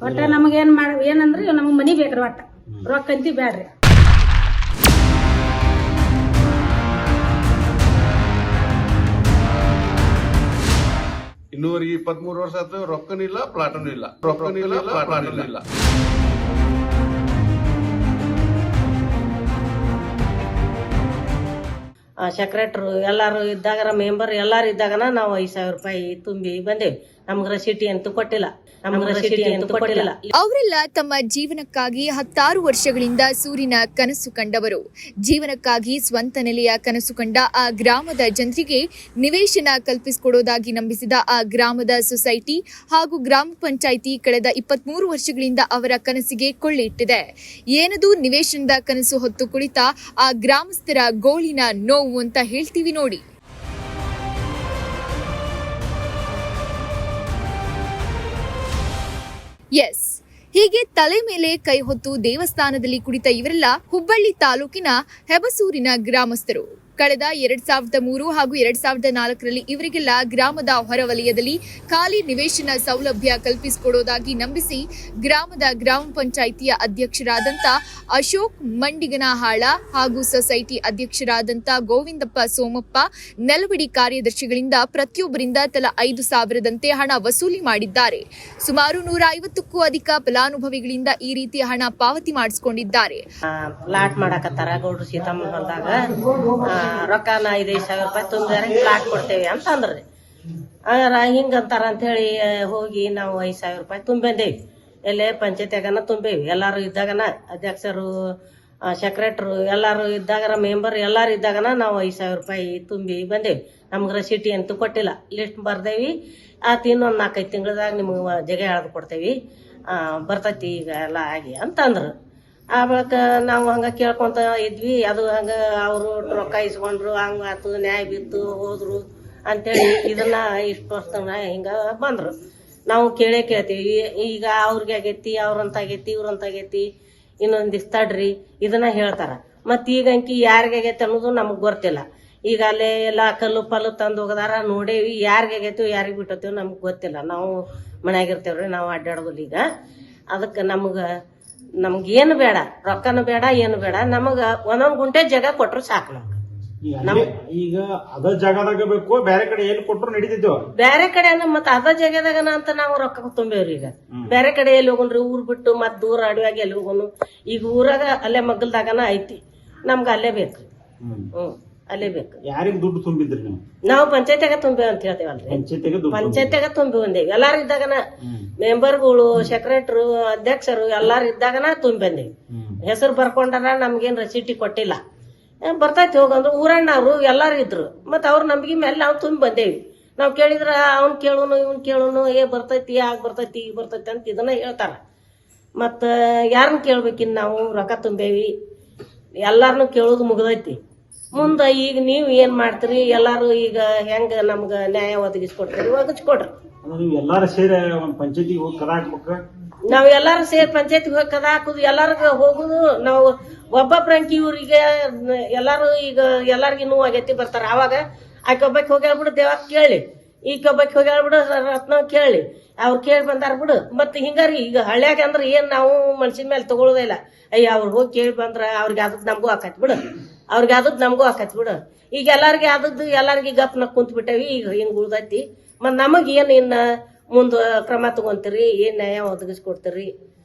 ಒಟ್ಟ ನಮಗೇನ್ ಏನಂದ್ರೆ ನಮಗ್ ಮನಿ ಬೇಕ್ರಿ ಒಟ್ಟ ರೊಕ್ಕ ಅಂತಿ ಬ್ಯಾಡ್ರಿ. ಇನ್ನೂವರೆಗೆ 23 ವರ್ಷ ಆಯ್ತು, ರೊಕ್ಕನೂ ಇಲ್ಲ ಪ್ಲಾಟನೂ ಇಲ್ಲ, ರೊಕ್ಕನೂ ಇಲ್ಲ ಪ್ಲಾಟನೂ ಇಲ್ಲ. ಸೆಕ್ರೆಟರು ಎಲ್ಲಾರು ಇದ್ದಾಗ ಮೆಂಬರ್ ಎಲ್ಲಾರು ಇದ್ದಾಗನ ನಾವು 5,000 ರೂಪಾಯಿ ತುಂಬಿ ಬಂದೇವಿ. ನಮ್ಗೆ ರಸೀಟಿ ಅಂತೂ ಕೊಟ್ಟಿಲ್ಲ. ಅವರೆಲ್ಲ ತಮ್ಮ ಜೀವನಕ್ಕಾಗಿ 10 ವರ್ಷಗಳಿಂದ ಸೂರಿನ ಕನಸು ಕಂಡವರು. ಜೀವನಕ್ಕಾಗಿ ಸ್ವಂತ ನೆಲೆಯ ಕನಸು ಕಂಡ ಆ ಗ್ರಾಮದ ಜನರಿಗೆ ನಿವೇಶನ ಕಲ್ಪಿಸಿಕೊಡೋದಾಗಿ ನಂಬಿಸಿದ ಆ ಗ್ರಾಮದ ಸೊಸೈಟಿ ಹಾಗೂ ಗ್ರಾಮ ಪಂಚಾಯಿತಿ ಕಳೆದ 23 ವರ್ಷಗಳಿಂದ ಅವರ ಕನಸಿಗೆ ಕೊಳ್ಳಿ ಇಟ್ಟಿದೆ. ಏನದು ನಿವೇಶನದ ಕನಸು ಹೊತ್ತು ಕುಳಿತ ಆ ಗ್ರಾಮಸ್ಥರ ಗೋಳಿನ ನೋವು ಅಂತ ಹೇಳ್ತೀವಿ ನೋಡಿ. ಎಸ್, ಹೀಗೆ ತಲೆ ಮೇಲೆ ಕೈ ಹೊತ್ತು ದೇವಸ್ಥಾನದಲ್ಲಿ ಕುಳಿತ ಇವರೆಲ್ಲ ಹುಬ್ಬಳ್ಳಿ ತಾಲೂಕಿನ ಹೆಬಸೂರಿನ ಗ್ರಾಮಸ್ಥರು. ಕಳೆದ 2003 ಹಾಗೂ 2004ರಲ್ಲಿ ಇವರಿಗೆಲ್ಲ ಗ್ರಾಮದ ಹೊರವಲಯದಲ್ಲಿ ಖಾಲಿ ನಿವೇಶನ ಸೌಲಭ್ಯ ಕಲ್ಪಿಸಿಕೊಡೋದಾಗಿ ನಂಬಿಸಿ ಗ್ರಾಮದ ಗ್ರಾಮ ಪಂಚಾಯಿತಿಯ ಅಧ್ಯಕ್ಷರಾದಂಥ ಅಶೋಕ್ ಮಂಡಿಗನಹಾಳ ಹಾಗೂ ಸೊಸೈಟಿ ಅಧ್ಯಕ್ಷರಾದಂಥ ಗೋವಿಂದಪ್ಪ ಸೋಮಪ್ಪ ನೆಲವಿಡಿ ಕಾರ್ಯದರ್ಶಿಗಳಿಂದ ಪ್ರತಿಯೊಬ್ಬರಿಂದ ತಲಾ 5,000ದಂತೆ ಹಣ ವಸೂಲಿ ಮಾಡಿದ್ದಾರೆ. ಸುಮಾರು 150ಕ್ಕೂ ಅಧಿಕ ಫಲಾನುಭವಿಗಳಿಂದ ಈ ರೀತಿ ಹಣ ಪಾವತಿ ಮಾಡಿಸಿಕೊಂಡಿದ್ದಾರೆ. ಲಾಟ್ ಮಾಡಕತ್ತಾರ ಗೌಡ್ರು ಸೀತಮ್ಮ ಹೊಲದಾಗ ರೊಕ್ಕನ 5,000 ರೂಪಾಯಿ ತುಂಬಿದಾರೆ ಪ್ಲಾಟ್ ಕೊಡ್ತೇವೆ ಅಂತ ಅಂದ್ರಿ. ಹಿಂಗಂತಾರ ಅಂತ ಹೇಳಿ ಹೋಗಿ ನಾವು 5,000 ರೂಪಾಯಿ ತುಂಬಂದೇವಿ. ಎಲ್ಲೇ ಪಂಚಾಯತ್ಯಾಗನ ತುಂಬೇವಿ. ಎಲ್ಲಾರು ಇದ್ದಾಗನ ಅಧ್ಯಕ್ಷರು ಸೆಕ್ರೆಟರು ಎಲ್ಲಾರು ಇದ್ದಾಗ ಮೆಂಬರ್ ಎಲ್ಲಾರು ಇದ್ದಾಗನ ನಾವು 5,000 ರೂಪಾಯಿ ತುಂಬಿ ಬಂದೇವಿ. ನಮ್ಗೆ ರಸೀಟಿ ಅಂತೂ ಕೊಟ್ಟಿಲ್ಲ. ಲಿಸ್ಟ್ ಬರ್ದೇವಿ, ಆತ ಇನ್ನೊಂದು 4-5 ತಿಂಗಳದಾಗ ನಿಮ್ಗೆ ಜಗ ಎಳ್ದು ಕೊಡ್ತೇವಿ, ಬರ್ತೈತಿ ಈಗ ಎಲ್ಲ ಆಗಿ ಅಂತಂದ್ರು. ಆ ಬಳಿಕ ನಾವು ಹಂಗ ಕೇಳ್ಕೊಂತ ಇದ್ವಿ. ಅದು ಹಂಗ ಅವರು ರೊಕ್ಕ ಇಸ್ಕೊಂಡ್ರು, ಹಂಗ ಆತು, ನ್ಯಾಯ ಬಿತ್ತು, ಹೋದ್ರು ಅಂತೇಳಿ ಇದನ್ನ ಇಷ್ಟು ವರ್ಷ ಹಿಂಗ ಬಂದ್ರು. ನಾವು ಕೇಳ್ತೀವಿ. ಈಗ ಅವ್ರಿಗೆ ಆಗೈತಿ, ಅವ್ರಂತ ಆಗೈತಿ, ಇವ್ರಂತ ಆಗೈತಿ, ಇನ್ನೊಂದಿಷ್ಟು ತಡ್ರಿ ಇದನ್ನ ಹೇಳ್ತಾರ. ಮತ್ ಈಗ ಅಂಕಿ ಯಾರಿಗೆ ಆಗೈತಿ ಅನ್ನೋದು ನಮಗ್ ಗೊತ್ತಿಲ್ಲ. ಈಗ ಅಲ್ಲೇ ಎಲ್ಲ ಕಲ್ಲು ಪಲ್ಲು ತಂದು ಹೋಗದಾರ ನೋಡೇವಿ. ಯಾರಿಗೆ ಆಗೈತಿವ್ ಯಾರಿಗೆ ಬಿಟ್ಟತೀವಿ ನಮ್ಗೆ ಗೊತ್ತಿಲ್ಲ. ನಾವು ಮನ್ಯಾಗಿರ್ತೇವ್ರಿ, ನಾವು ಅಡ್ಡಾಡೋದಿಲ್ಲ. ಈಗ ಅದಕ್ಕೆ ನಮ್ಗೇನು ಬೇಡ, ರೊಕ್ಕನು ಬೇಡ, ಏನು ಬೇಡ. ನಮಗ ಒಂದೊಂದ್ ಗುಂಟೆ ಜಾಗ ಕೊಟ್ರು ಸಾಕು. ಈಗ ಅದ ಜಾಗದಾಗ ಬೇಕು, ಬೇರೆ ಕಡೆ ಏನ್ ಕೊಟ್ರು ನಡೀತಿದ್ವು. ಬೇರೆ ಕಡೆ ಮತ್ ಅದ ಜಾಗದಾಗನ ಅಂತ ನಾವು ರೊಕ್ಕ ತುಂಬೇವ್ರಿ. ಈಗ ಬೇರೆ ಕಡೆ ಎಲ್ಲಿ ಹೋಗೋಣ್ರಿ, ಊರ್ ಬಿಟ್ಟು ಮತ್ ದೂರ ಅಡವಿಯಾಗಿ ಎಲ್ಲಿ ಹೋಗೋನು. ಈಗ ಊರಾಗ ಅಲ್ಲೇ ಮಗ್ಗಲ್ದಾಗನ ಐತಿ, ನಮ್ಗ ಅಲ್ಲೇ ಬೇಕು. ಅಲ್ಲೇ ಬೇಕು. ಯಾರಿಗ ದುಡ್ಡು ತುಂಬಿದ್ರಿ ನೀವು? ನಾವು ಪಂಚಾಯತ್ಯಾಗ ತುಂಬೇವ್ ಅಂತ ಹೇಳ್ತೇವಲ್ರಿ. ಪಂಚಾಯತ್ಯಾಗ ತುಂಬಿ ಬಂದೇವಿ. ಎಲ್ಲಾರು ಇದ್ದಾಗನ ಮೆಂಬರ್ಗಳು, ಸೆಕ್ರೆಟರು, ಅಧ್ಯಕ್ಷರು ಎಲ್ಲಾರು ಇದ್ದಾಗನ ತುಂಬಿ ಬಂದೇವಿ. ಹೆಸರು ಬರ್ಕೊಂಡಾರ, ನಮ್ಗೇನ್ ರಸೀಟಿ ಕೊಟ್ಟಿಲ್ಲ. ಬರ್ತೈತಿ ಹೋಗಂದ್ರು ಊರಣ್ಣವ್ರು ಎಲ್ಲಾರು ಇದ್ರು. ಮತ್ ಅವ್ರ ನಂಬಿಕೆ ಮೇಲೆ ನಾವು ತುಂಬಿ ಬಂದೇವಿ. ನಾವ್ ಕೇಳಿದ್ರ ಅವ್ನ್ ಕೇಳೋನು ಇವ್ನ್ ಕೇಳೋನು, ಬರ್ತೈತಿ, ಆಗ ಬರ್ತೈತಿ, ಈಗ ಬರ್ತೈತಿ ಅಂತ ಇದನ್ನ ಹೇಳ್ತಾರ. ಮತ್ತ ಯಾರನ್ನ ಕೇಳ್ಬೇಕಿನ್ ನಾವು ರೊಕ್ಕ ತುಂಬೇವಿ. ಎಲ್ಲಾರನು ಕೇಳೋದು ಮುಗ್ದೈತಿ. ಮುಂದ ಈಗ ನೀವ್ ಏನ್ ಮಾಡ್ತೀರಿ? ಎಲ್ಲಾರು ಈಗ ಹೆಂಗ ನಮ್ಗ ನ್ಯಾಯ ಒದಗಿಸ್ಕೊಡ್ತೀರಿ, ಒದಗಿಸ್ಕೊಡ್ರಿ. ಎಲ್ಲಾರು ಸೇರಿ ಪಂಚಾಯತಿಗೆ ಹೋಗಿ ಕದ ಹಾಕ್ಬೇಕ. ನಾವ್ ಎಲ್ಲಾರು ಸೇರಿ ಪಂಚಾಯತ್ಗೆ ಹೋಗಿ ಕದ ಹಾಕುದು, ಎಲ್ಲಾರ್ಗ ಹೋಗುದು. ನಾವು ಒಬ್ಬೊಬ್ರ ಅಂಕಿ ಇವ್ರಿಗೆ ಎಲ್ಲಾರು ಈಗ ಎಲ್ಲಾರ್ಗಿ ನೋವು ಆಗೈತಿ ಬರ್ತಾರ. ಅವಾಗ ಆಕೊಬ್ಬಕ್ಕೆ ಹೋಗಿ ಹೇಳ್ಬಿಡು ದೇವಕ್ ಕೇಳಿ, ಈಗೊಬ್ಬಕ್ಕೆ ಹೋಗಿ ಹೇಳ್ಬಿಡು ರತ್ನ ಕೇಳಿ, ಅವ್ರು ಕೇಳಿ ಬಂದಾರ ಬಿಡು. ಮತ್ ಹಿಂಗಾರಿ ಈಗ ಹಳ್ಳ್ಯಾಗ ಅಂದ್ರ ಏನ್ ನಾವು ಮನ್ಸಿನ ಮೇಲೆ ತಗೊಳ್ಳೋದೇ ಇಲ್ಲ. ಅಯ್ಯ ಅವ್ರು ಹೋಗಿ ಕೇಳಿ ಬಂದ್ರ ಅವ್ರಿಗೆ ಆದದ್ ನಮಗೂ ಆಕೈತಿ ಬಿಡು, ಅವ್ರಿಗೆ ಆದದ್ ನಮಗೂ ಆಕೈತಿ ಬಿಡು. ಈಗ ಎಲ್ಲಾರ್ಗಿ ಆದದ್ದು ಎಲ್ಲಾರ್ಗಿ ಗಪ್ನ ಕುಂತ್ ಬಿಟ್ಟೇವಿ. ಈಗ ಹಿಂಗ್ ಉಳ್ದೈತಿ. ಮತ್ ನಮಗ್ ಏನ್ ಇನ್ನ ಮುಂದ ಕ್ರಮ ತಗೊಂತೀರಿ, ಏನ್ ನ್ಯಾಯ ಒದಗಿಸ್ಕೊಡ್ತೀರಿ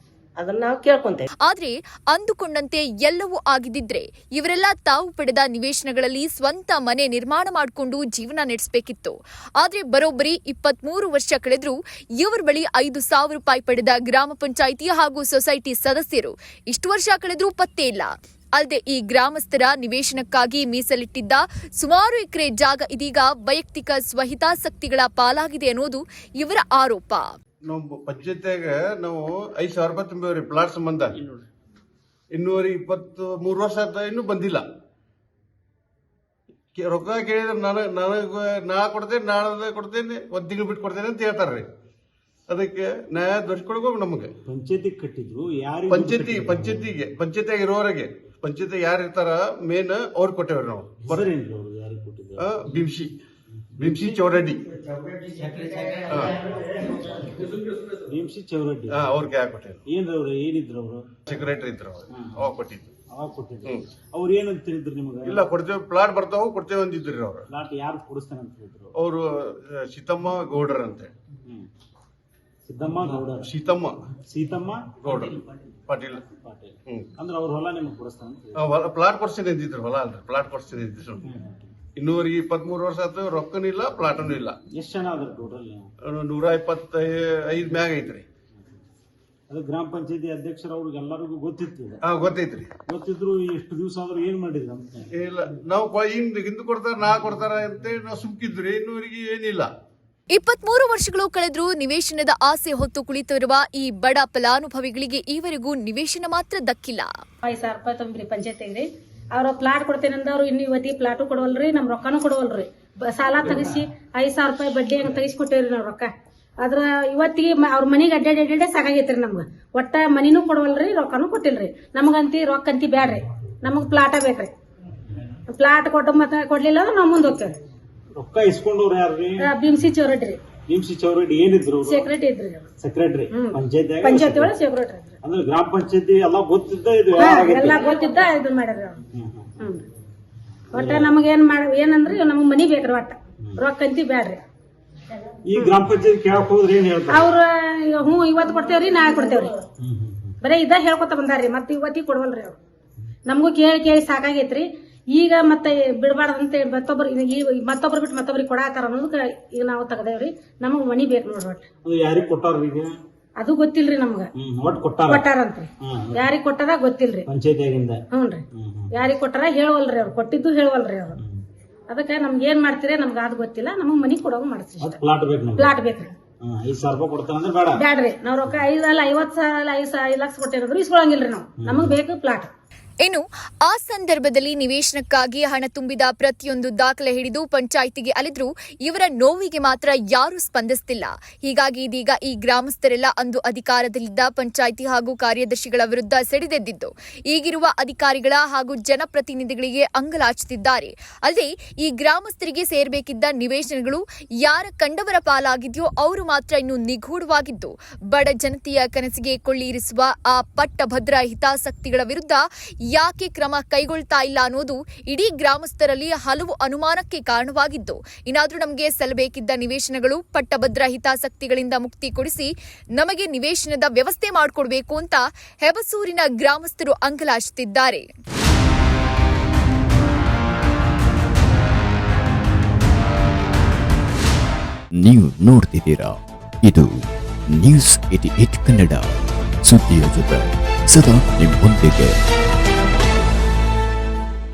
ಅದನ್ನ ನಾವು ಕೇಳ್ಕೊಂತೇವೆ. ಆದ್ರೆ ಅಂದುಕೊಂಡಂತೆ ಎಲ್ಲವೂ ಆಗಿದ್ದಿದ್ರೆ ಇವರೆಲ್ಲ ತಾವು ಪಡೆದ ನಿವೇಶನಗಳಲ್ಲಿ ಸ್ವಂತ ಮನೆ ನಿರ್ಮಾಣ ಮಾಡಿಕೊಂಡು ಜೀವನ ನಡೆಸಬೇಕಿತ್ತು. ಆದ್ರೆ ಬರೋಬ್ಬರಿ 23 ವರ್ಷ ಕಳೆದ್ರೂ ಇವರ ಬಳಿ 5,000 ರೂಪಾಯಿ ಪಡೆದ ಗ್ರಾಮ ಪಂಚಾಯಿತಿ ಹಾಗೂ ಸೊಸೈಟಿ ಸದಸ್ಯರು ಇಷ್ಟು ವರ್ಷ ಕಳೆದ್ರೂ ಪತ್ತೆ ಇಲ್ಲ. ಅಲ್ಲದೆ ಈ ಗ್ರಾಮಸ್ಥರ ನಿವೇಶನಕ್ಕಾಗಿ ಮೀಸಲಿಟ್ಟಿದ್ದ ಸುಮಾರು ಎಕರೆ ಜಾಗ ಇದೀಗ ವೈಯಕ್ತಿಕ ಸ್ವಹಿತಾಸಕ್ತಿಗಳ ಪಾಲಾಗಿದೆ ಅನ್ನೋದು ಇವರ ಆರೋಪ. ನಾವು ಪಂಚಾಯತ್ಯಾಗ ನಾವು 5,000 ರೂಪಾಯಿ ತುಂಬೇವ್ರಿ ಪ್ಲಾಟ್ ಸಂಬಂಧ. 223 ವರ್ಷ ಆಯ್ತ, ಇನ್ನೂ ಬಂದಿಲ್ಲ. ರೊಕ್ಕ ಕೇಳಿದ್ರೆ ನಾ ಕೊಡ್ತೇನೆ, ನಾಳೆ ಕೊಡ್ತೇನೆ, 1 ತಿಂಗಳು ಬಿಟ್ಟು ಕೊಡ್ತೇನೆ ಅಂತ ಹೇಳ್ತಾರ್ರಿ. ಅದಕ್ಕೆ ನ್ಯಾಯ ದೊರಕಿಸ್ಕೊಡ್ಬೇಕು ನಮಗೆ. ಪಂಚಾಯತಿ ಕಟ್ಟಿದ್ರು ಯಾರು? ಪಂಚಾಯತಿಯಾಗ ಇರೋವರೆಗೆ, ಪಂಚಾಯತಿ ಯಾರು ಇರ್ತಾರ ಮೇನ್ ಅವ್ರು ಕೊಟ್ಟೇವ್ರಿ ನಾವು. ಬಿಂಶಿ ಬಿಮ್ಸಿ ಚೌರಡ್ಡಿ ಭೀಮ್ಸಿ ಚೌರಡ್ಡಿ ಅವ್ರಿಗೆ ಕೊಟ್ಟಿದ್ರು. ಏನ್ರವ್ರು ಏನಿದ್ರು ಅವರು ಸೆಕ್ರೆಟರಿ ಇದ್ರು ಅವಾಗ ಕೊಟ್ಟಿದ್ದು. ಅವಾಗ ಕೊಟ್ಟಿದ್ರು. ಅವ್ರು ಏನಂತ ಹೇಳಿದ್ರು ನಿಮ್ಗೆ? ಇಲ್ಲ ಕೊಡ್ತೇವೆ, ಪ್ಲಾಟ್ ಬರ್ತಾವ ಕೊಡ್ತೇವೆ ಅಂದಿದ್ರಿ ಅವ್ರು. ಪ್ಲಾಟ್ ಯಾರು ಕೊಡಿಸ್ತಾನೆ ಅಂತ ಹೇಳಿದ್ರು? ಅವರು ಸೀತಮ್ಮ ಗೌಡರ್ ಅಂತ. ಸಿದ್ದಮ್ಮ ಗೌಡರ್. ಸೀತಮ್ಮ ಗೌಡರ್ ಪಾಟೀಲ್. ಅಂದ್ರೆ ಅವ್ರ ಹೊಲ ನಿಮ್ಗೆ ಕೊಡಿಸ್ತಾನೆ ಅಂತ ಪ್ಲಾಟ್ ಕೊಡ್ಸ್ತೀನಿ ಅಂದಿದ್ರು. ಹೊಲ ಅಲ್ರಿ, ಪ್ಲಾಟ್ ಕೊಡ್ಸ್ತೀನಿ ಅಂದಿದ್ರು. ಇನ್ನೂವರೆಗೆ 23 ವರ್ಷ ಆಯ್ತು, ರೊಕ್ಕನೂ ಇಲ್ಲ ಪ್ಲಾಟನು ಇಲ್ಲ. ಎಷ್ಟು ಜನ ಅದ್ರ ಟೋಟಲ್? 125 ಮ್ಯಾಗ ಐತ್ರಿ. ಅದು ಗ್ರಾಮ ಪಂಚಾಯತಿ ಅಧ್ಯಕ್ಷರ ಅವ್ರಿಗೆ ಎಲ್ಲರಿಗೂ ಗೊತ್ತಿತ್ತು. ಗೊತ್ತೈತ್ರಿ. ಗೊತ್ತಿದ್ರು ಎಷ್ಟು ದಿವಸ ಆದ್ರೂ ಏನ್ ಮಾಡಿದ್ರು ಅಂತ? ಇಲ್ಲ, ನಾವು ಹಿಂದ್ ಕೊಡ್ತಾರ ನಾ ಕೊಡ್ತಾರ ಅಂತೇಳಿ ನಾವು ಸುಮ್ಕಿದ್ರಿ. ಇನ್ನೂವರೆಗೆ ಏನಿಲ್ಲ. 23 ವರ್ಷಗಳು ಕಳೆದ್ರೂ ನಿವೇಶನದ ಆಸೆ ಹೊತ್ತು ಕುಳಿತಿರುವ ಈ ಬಡ ಫಲಾನುಭವಿಗಳಿಗೆ ಈವರೆಗೂ ನಿವೇಶನ ಮಾತ್ರ ದಕ್ಕಿಲ್ಲ. 5,000 ರೂಪಾಯಿ ತುಂಬ್ರಿ ಪಂಚಾಯತಿಗ್ರಿ. ಅವ್ರ ಪ್ಲಾಟ್ ಕೊಡ್ತೇನಂದ ಅವ್ರು ಇನ್ನು ಇವತ್ತಿಗೆ ಪ್ಲಾಟು ಕೊಡವಲ್ರಿ, ನಮ್ ರೊಕ್ಕನೂ ಕೊಡವಲ್ರಿ. ಸಾಲ ತೆಗಿಸಿ 5,000 ರೂಪಾಯಿ ಬಡ್ಡಿ ಹಂಗ ತೆಗಿಸ್ಕೊಟ್ಟೇವ್ರಿ ನಾವ್ ರೊಕ್ಕ. ಅದ್ರ ಇವತ್ತಿಗೆ ಅವ್ರ ಮನಿಗೆ ಅಡ್ಡಾಡೇ ಸಾಕಾಗೈತ್ರಿ ನಮ್ಗ. ಒಟ್ಟ ಮನಿನೂ ಕೊಡವಲ್ರಿ, ರೊಕ್ಕನೂ ಕೊಟ್ಟಿಲ್ರಿ. ನಮಗಂತಿ ರೊಕ್ಕ ಅಂತಿ ಬ್ಯಾಡ್ರಿ, ನಮಗ್ ಪ್ಲಾಟ ಬೇಕ್ರಿ. ಪ್ಲಾಟ್ ಕೊಡ್ಲಿಲ್ಲ ಅಂದ್ರೆ ನಾವ್ ಮುಂದ್ ಹೋಗ್ತೇವ್ರಿ. ರೊಕ್ಕ ಇಸ್ಕೊಂಡವ್ರು ಯಾರ್ರಿ? ಬಿಮ್ಸಿ ಚೌರಡ್ರಿ. ಭೀಮ್ಸಿ ಚೌರಡ್ಡಿ ಏನಿದ್ರು? ಸೆಕ್ರೆಟರಿ ಇದ್ರಿ. ಸೆಕ್ರೆಟರಿ ಪಂಚಾಯತಿ ಒಳಗೆ ಸೆಕ್ರೆಟರಿ. ಅಂದ್ರೆ ಗ್ರಾಮ ಪಂಚಾಯತಿ ಎಲ್ಲ ಗೊತ್ತಿದ್ದ ಇದು ಎಲ್ಲಾ ಗೊತ್ತಿದ್ದ ಇದನ್ ಮಾಡ್ಯಾರ ಅವ್ರು. ಒಟ್ಟ ನಮಗೇನ್ ಏನಂದ್ರಿ ನಮಗ್ ಮನಿ ಬೇಕ್ರಿ. ಒಟ್ಟ ರೊಕ್ಕ ಅಂತಿ ಬ್ಯಾಡ್ರಿ. ಈ ಗ್ರಾಮ ಪಂಚಾಯತಿ ಕೇಳಕ್ ಹೋದ್ರೆ ಏನ್ ಹೇಳ್ತಾರೆ? ಅವ್ರ ಇವತ್ತು ಕೊಡ್ತೇವ್ರಿ, ನಾಳೆ ಕೊಡ್ತೇವ್ರಿ. ಬರೀ ಇದ ಹೇಳ್ಕೊತ ಬಂದಾರ್ರಿ. ಮತ್ತೆ ಇವತ್ತಿಗೆ ಕೊಡವಲ್ರಿ ಅವ್ರು. ನಮಗೂ ಕೇಳಿ ಸಾಕಾಗೈತ್ರಿ. ಈಗ ಮತ್ತೆ ಬಿಡಬಾರ್ದಂತ ಮತ್ತೊಬ್ರು ಬಿಟ್ಟು ಮತ್ತೊಬ್ರಿಗೆ ಕೊಡಾತಾರ ಅನ್ನೋದಕ್ಕೆ ಈಗ ನಾವು ತೆಗದೇವ್ರಿ. ನಮಗ್ ಮನಿ ಬೇಕು ನೋಡ್ರಿ. ಒಟ್ಟು ಯಾರಿಗ್ ಕೊಟ್ಟಾರ ಈಗ? ಅದು ಗೊತ್ತಿಲ್ರಿ ನಮ್ಗ. ಕೊಟ್ಟಾರಂತ್ರಿ. ಯಾರಿಗ್ ಕೊಟ್ಟಾರ ಗೊತ್ತಿಲ್ರಿ ಪಂಚಾಯತಿಯಾಗಿಂದ. ಹ್ಞೂನ್ರಿ. ಯಾರಿಗ್ ಕೊಟ್ಟಾರ ಹೇಳವಲ್ರಿ ಅವ್ರು. ಕೊಟ್ಟಿದ್ದು ಹೇಳವಲ್ರಿ ಅವ್ರು. ಅದಕ್ಕೆ ನಮ್ಗೆ ಏನ್ ಮಾಡ್ತೀರಿ ನಮ್ಗೆ ಅದು ಗೊತ್ತಿಲ್ಲ. ನಮಗ್ ಮನಿ ಕೊಡೋದು ಮಾಡ್ತೀವಿ. ಪ್ಲಾಟ್ ಬೇಕ್ರಿ. 5,000 ರೂಪಾಯಿ ಕೊಡ್ತಾನಂದ್ರೆ ಬೇಡ ಬ್ಯಾಡ್ರಿ. ನಾವ್ ರೊಕ್ಕ 50 ಲಕ್ಷ ಕೊಟ್ಟಿರೋದ್ರು ಇಸ್ಕೊಳಂಗಿಲ್ರಿ ನಾವು. ನಮಗ್ ಬೇಕು ಪ್ಲಾಟ್. ಇನ್ನು ಆ ಸಂದರ್ಭದಲ್ಲಿ ನಿವೇಶನಕ್ಕಾಗಿ ಹಣ ತುಂಬಿದ ಪ್ರತಿಯೊಂದು ದಾಖಲೆ ಹಿಡಿದು ಪಂಚಾಯಿತಿಗೆ ಅಲೆದ್ರೂ ಇವರ ನೋವಿಗೆ ಮಾತ್ರ ಯಾರೂ ಸ್ಪಂದಿಸುತ್ತಿಲ್ಲ. ಹೀಗಾಗಿ ಇದೀಗ ಈ ಗ್ರಾಮಸ್ಥರೆಲ್ಲ ಅಂದು ಅಧಿಕಾರದಲ್ಲಿದ್ದ ಪಂಚಾಯಿತಿ ಹಾಗೂ ಕಾರ್ಯದರ್ಶಿಗಳ ವಿರುದ್ಧ ಸಿಡಿದೆದ್ದಿದ್ದು ಈಗಿರುವ ಅಧಿಕಾರಿಗಳ ಹಾಗೂ ಜನಪ್ರತಿನಿಧಿಗಳಿಗೆ ಅಂಗಲಾಚುತ್ತಿದ್ದಾರೆ. ಅಲ್ಲದೆ ಈ ಗ್ರಾಮಸ್ಥರಿಗೆ ಸೇರಬೇಕಿದ್ದ ನಿವೇಶನಗಳು ಯಾರ ಕಂಡವರ ಪಾಲಾಗಿದೆಯೋ ಅವರು ಮಾತ್ರ ಇನ್ನು ನಿಗೂಢವಾಗಿದ್ದು ಬಡ ಜನತೆಯ ಕನಸಿಗೆ ಕೊಳ್ಳಿರಿಸುವ ಆ ಪಟ್ಟಭದ್ರ ಹಿತಾಸಕ್ತಿಗಳ ವಿರುದ್ಧ ಯಾಕೆ ಕ್ರಮ ಕೈಗೊಳ್ತಾ ಇಲ್ಲ ಅನ್ನೋದು ಇಡೀ ಗ್ರಾಮಸ್ಥರಲ್ಲಿ ಹಲವು ಅನುಮಾನಕ್ಕೆ ಕಾರಣವಾಗಿದ್ದು, ಇನ್ನಾದ್ರೂ ನಮಗೆ ಸಲ್ಲಬೇಕಿದ್ದ ನಿವೇಶನಗಳು ಪಟ್ಟಭದ್ರ ಹಿತಾಸಕ್ತಿಗಳಿಂದ ಮುಕ್ತಿ ಕೊಡಿಸಿ ನಮಗೆ ನಿವೇಶನದ ವ್ಯವಸ್ಥೆ ಮಾಡಿಕೊಡ್ಬೇಕು ಅಂತ ಹೆಬಸೂರಿನ ಗ್ರಾಮಸ್ಥರು ಅಂಗಲಾಚುತ್ತಿದ್ದಾರೆ. ನೀವು ನೋಡ್ತಿದ್ದೀರಾ, ಇದು ನ್ಯೂಸ್ 88 ಕನ್ನಡ. ಸುದ್ದಿಯ ಜೊತೆ ಸದಾ ನಿಮ್ಮೊಂದಿಗೆ.